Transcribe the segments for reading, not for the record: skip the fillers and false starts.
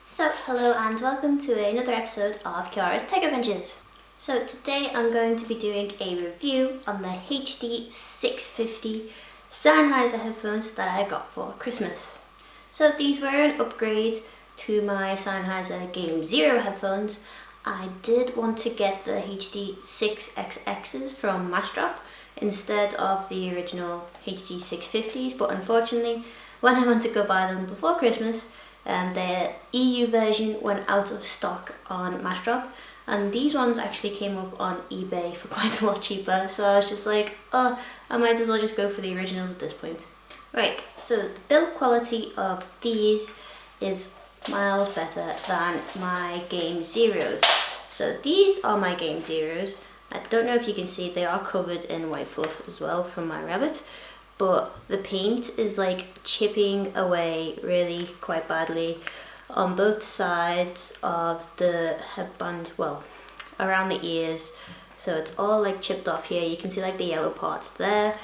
So, hello and welcome to another episode of Keiara's Tech Adventures. So today I'm going to be doing a review on the HD650 Sennheiser headphones that I got for Christmas. So these were an upgrade to my Sennheiser Game Zero headphones. I did want to get the HD6XX from Mastrop instead of the original HD650s, but unfortunately when I went to go buy them before Christmas, the EU version went out of stock on Mastrop, and these ones actually came up on eBay for quite a lot cheaper, so I was just like, oh, I might as well just go for the originals at this point. Right, so the build quality of these is miles better than my Game Zeros. So these are my Game Zeros. I don't know if you can see, they are covered in white fluff as well from my rabbit, but the paint is like chipping away really quite badly on both sides of the headband, well, around the ears. So it's all like chipped off here. You can see like the yellow parts there.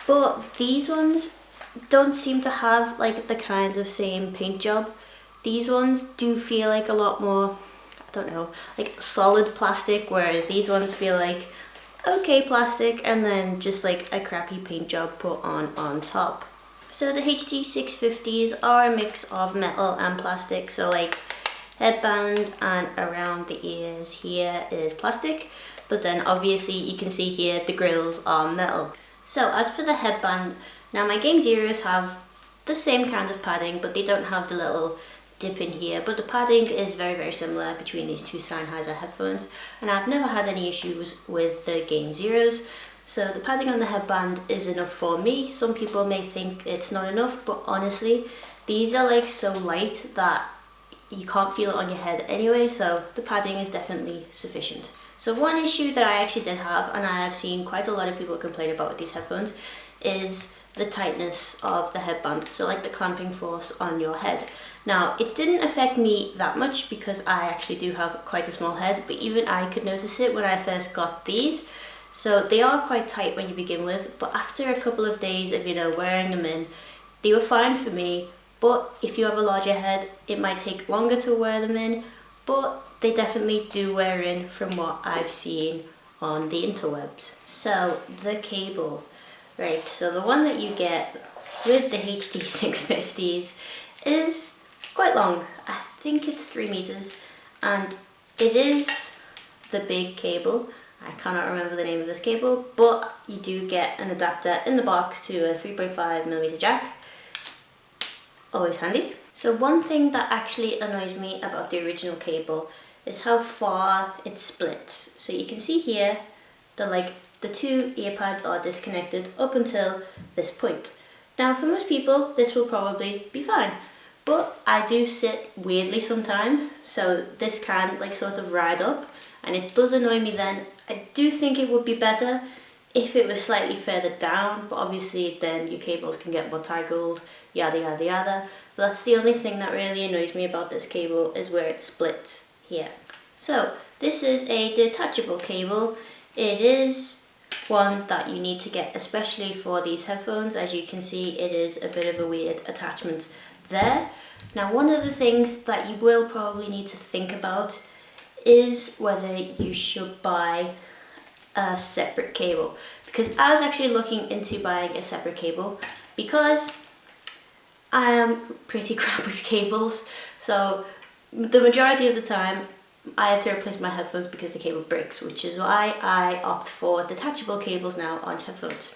But these ones don't seem to have like the kind of same paint job. These ones do feel like a lot more, I don't know, like solid plastic, whereas these ones feel like okay plastic and then just like a crappy paint job put on top. So the HD650s are a mix of metal and plastic, so like headband and around the ears here is plastic, but then obviously you can see here the grills are metal. So as for the headband, now my Game Zeros have the same kind of padding, but they don't have the little dip in here, but the padding is very similar between these two Sennheiser headphones, and I've never had any issues with the Game Zeros. So the padding on the headband is enough for me. Some people may think it's not enough, but honestly these are like so light that you can't feel it on your head anyway, so the padding is definitely sufficient. So one issue that I actually did have, and I have seen quite a lot of people complain about with these headphones, is the tightness of the headband, so like the clamping force on your head. Now it didn't affect me that much because I actually do have quite a small head, but even I could notice it when I first got these. So they are quite tight when you begin with, but after a couple of days of wearing them in, they were fine for me. But if you have a larger head, it might take longer to wear them in, but they definitely do wear in from what I've seen on the interwebs. So the cable. Right, so the one that you get with the HD650s is quite long. I think it's 3 meters, and it is the big cable. I cannot remember the name of this cable, but you do get an adapter in the box to a 3.5mm jack. Always handy. So one thing that actually annoys me about the original cable is how far it splits. So you can see here the two earpads are disconnected up until this point. Now for most people this will probably be fine, but I do sit weirdly sometimes, so this can like sort of ride up, and it does annoy me then. I do think it would be better if it was slightly further down, but obviously then your cables can get more tangled, yada yada yada. But that's the only thing that really annoys me about this cable, is where it splits here. So this is a detachable cable. It is one that you need to get especially for these headphones. As you can see, it is a bit of a weird attachment there. Now one of the things that you will probably need to think about is whether you should buy a separate cable, because I was actually looking into buying a separate cable because I am pretty crap with cables. So the majority of the time I have to replace my headphones because the cable breaks, which is why I opt for detachable cables now on headphones.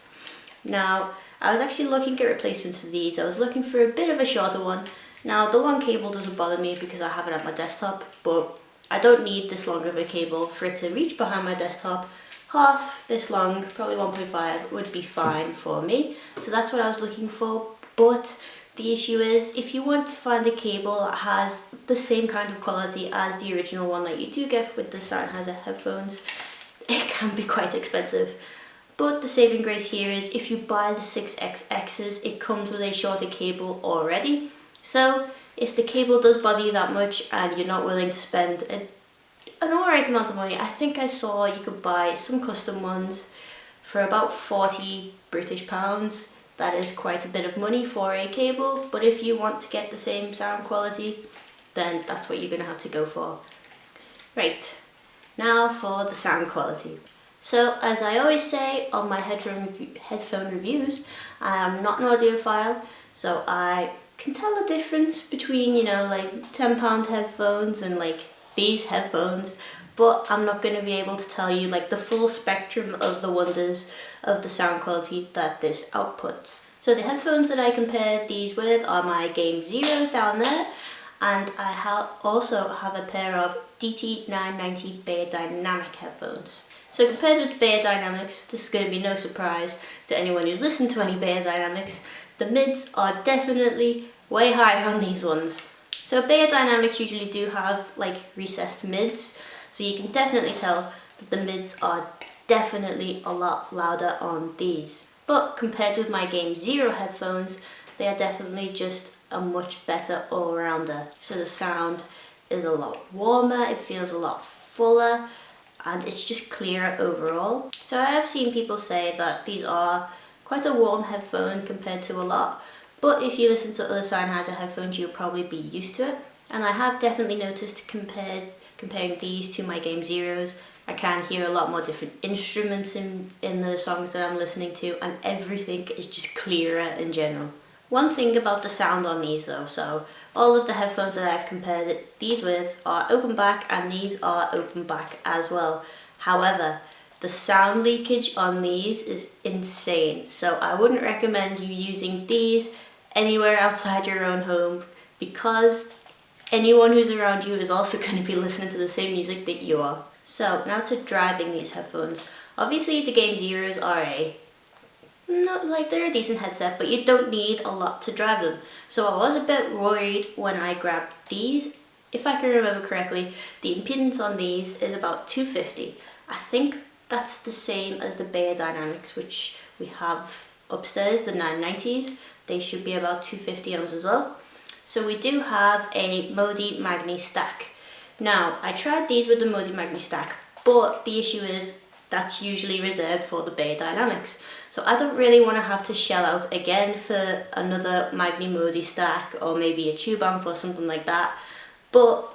Now I was actually looking at replacements for these. I was looking for a bit of a shorter one. Now the long cable doesn't bother me because I have it at my desktop, but I don't need this long of a cable for it to reach behind my desktop. Half this long, probably 1.5, would be fine for me. So that's what I was looking for. But the issue is, if you want to find a cable that has the same kind of quality as the original one that you do get with the Sennheiser headphones, it can be quite expensive. But the saving grace here is if you buy the 6XXs, it comes with a shorter cable already. So if the cable does bother you that much and you're not willing to spend an alright amount of money, I think I saw you could buy some custom ones for about 40 British pounds. That is quite a bit of money for a cable, but if you want to get the same sound quality, then that's what you're going to have to go for. Right, now for the sound quality. So as I always say on my headphone reviews, I am not an audiophile, so I can tell the difference between, you know, like £10 headphones and like these headphones, but I'm not going to be able to tell you like the full spectrum of the wonders of the sound quality that this outputs. So the headphones that I compared these with are my Game Zeros down there, and I also have a pair of DT990 Beyerdynamic headphones. So compared with the Beyerdynamics, this is going to be no surprise to anyone who's listened to any Beyerdynamics, the mids are definitely way higher on these ones. So Beyerdynamics usually do have like recessed mids, so you can definitely tell that the mids are definitely a lot louder on these. But compared with my Game Zero headphones, they are definitely just a much better all-rounder. So the sound is a lot warmer, it feels a lot fuller, and it's just clearer overall. So I have seen people say that these are quite a warm headphone compared to a lot, but if you listen to other Sennheiser headphones, you'll probably be used to it. And I have definitely noticed comparing these to my Game Zeros, I can hear a lot more different instruments in the songs that I'm listening to, and everything is just clearer in general. One thing about the sound on these though, so all of the headphones that I've compared these with are open back, and these are open back as well. However, the sound leakage on these is insane, so I wouldn't recommend you using these anywhere outside your own home, because anyone who's around you is also going to be listening to the same music that you are. So now to driving these headphones. Obviously the Game Zeros are they're a decent headset, but you don't need a lot to drive them. So I was a bit worried when I grabbed these. If I can remember correctly, the impedance on these is about 250. I think that's the same as the Beyerdynamics, which we have upstairs, the 990s. They should be about 250 ohms as well. So we do have a Modi Magni stack. Now, I tried these with the Modi Magni stack, but the issue is that's usually reserved for the Beyerdynamics. So I don't really want to have to shell out again for another Magni Modi stack, or maybe a tube amp or something like that. But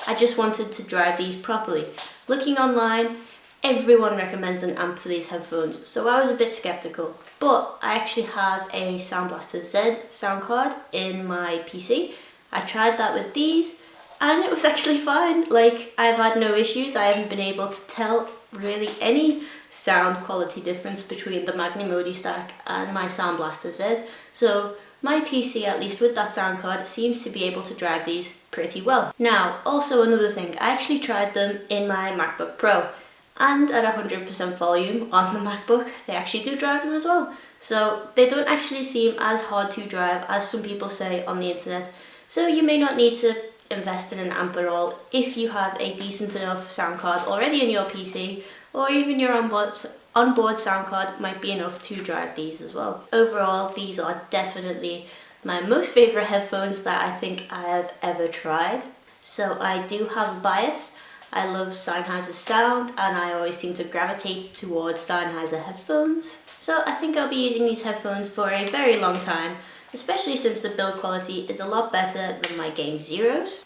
I just wanted to drive these properly. Looking online, everyone recommends an amp for these headphones, so I was a bit skeptical. But I actually have a Sound Blaster Z sound card in my PC. I tried that with these, and it was actually fine. Like, I've had no issues. I haven't been able to tell really any sound quality difference between the Magni Modi stack and my Sound Blaster Z. So my PC, at least with that sound card, seems to be able to drive these pretty well. Now, also another thing, I actually tried them in my MacBook Pro, and at 100% volume on the MacBook, they actually do drive them as well. So they don't actually seem as hard to drive as some people say on the internet. So you may not need to invest in an amp at all if you have a decent enough sound card already in your PC, or even your onboard sound card might be enough to drive these as well. Overall, these are definitely my most favourite headphones that I think I have ever tried. So I do have a bias. I love Sennheiser sound, and I always seem to gravitate towards Sennheiser headphones. So I think I'll be using these headphones for a very long time, especially since the build quality is a lot better than my Game Zeros.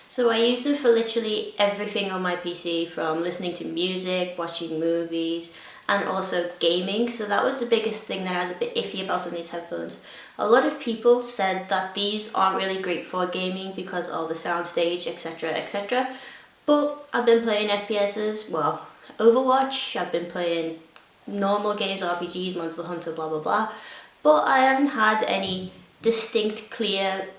So I use them for literally everything on my PC, from listening to music, watching movies, and also gaming. So that was the biggest thing that I was a bit iffy about on these headphones. A lot of people said that these aren't really great for gaming because of the soundstage, etc, etc. But I've been playing FPSs, well, Overwatch, I've been playing normal games, RPGs, Monster Hunter, blah blah blah. But I haven't had any distinct, clear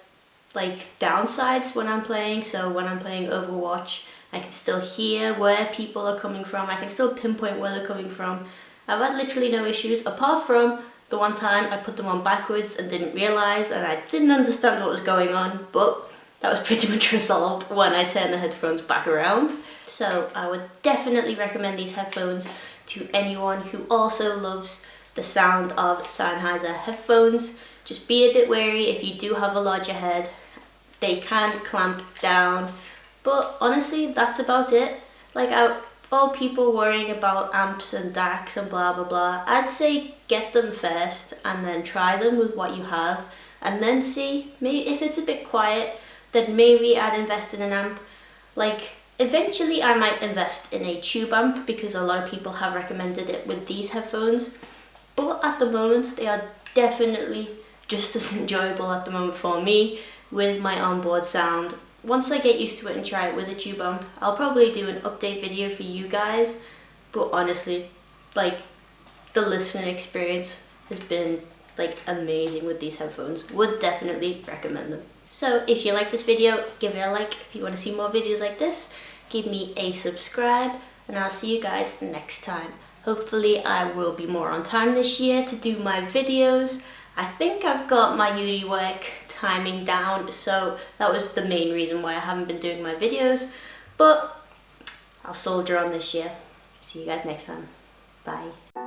downsides when I'm playing. So when I'm playing Overwatch, I can still hear where people are coming from. I can still pinpoint where they're coming from. I've had literally no issues, apart from the one time I put them on backwards and didn't realise, and I didn't understand what was going on, but that was pretty much resolved when I turned the headphones back around. So I would definitely recommend these headphones to anyone who also loves the sound of Sennheiser headphones. Just be a bit wary if you do have a larger head. They can clamp down, but honestly that's about it. All people worrying about amps and DACs and blah blah blah, I'd say get them first and then try them with what you have, and then see maybe if it's a bit quiet, then maybe I'd invest in an amp. Like, eventually I might invest in a tube amp because a lot of people have recommended it with these headphones. But at the moment, they are definitely just as enjoyable at the moment for me with my onboard sound. Once I get used to it and try it with a tube amp, I'll probably do an update video for you guys. But honestly, like, the listening experience has been like amazing with these headphones. Would definitely recommend them. So if you like this video, give it a like. If you want to see more videos like this, give me a subscribe, and I'll see you guys next time. Hopefully I will be more on time this year to do my videos. I think I've got my uni work timing down, so that was the main reason why I haven't been doing my videos. But I'll soldier on this year. See you guys next time. Bye.